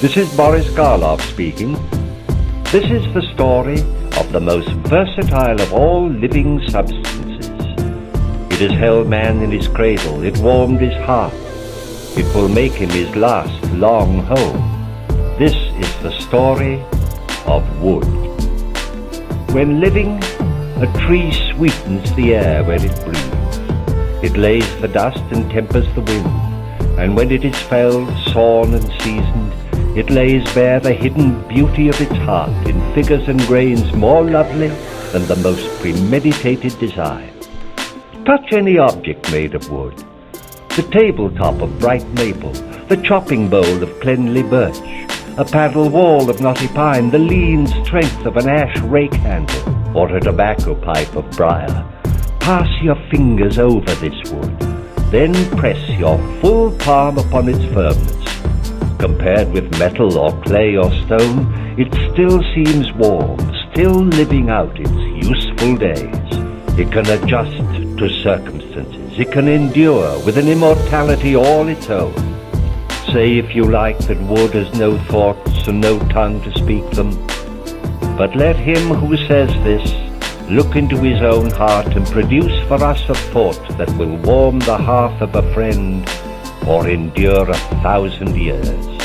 This is Boris Karloff speaking. This is the story of the most versatile of all living substances. It has held man in his cradle, it warmed his heart. It will make him his last long home. This is the story of wood. When living, a tree sweetens the air where it breathes. It lays the dust and tempers the wind, and when it is felled, sawn and seasoned, it lays bare the hidden beauty of its heart in figures and grains more lovely than the most premeditated design. Touch any object made of wood, the tabletop of bright maple, the chopping bowl of cleanly birch, a paddle wall of knotty pine, the lean strength of an ash rake handle, or a tobacco pipe of briar. Pass your fingers over this wood, then press your full palm upon its firmness. Compared with metal or clay or stone, it still seems warm, still living out its useful days. It can adjust to circumstances. It can endure with an immortality all its own. Say if you like that wood has no thoughts and no tongue to speak them. But let him who says this look into his own heart and produce for us a thought that will warm the hearth of a friend or endure 1,000 years.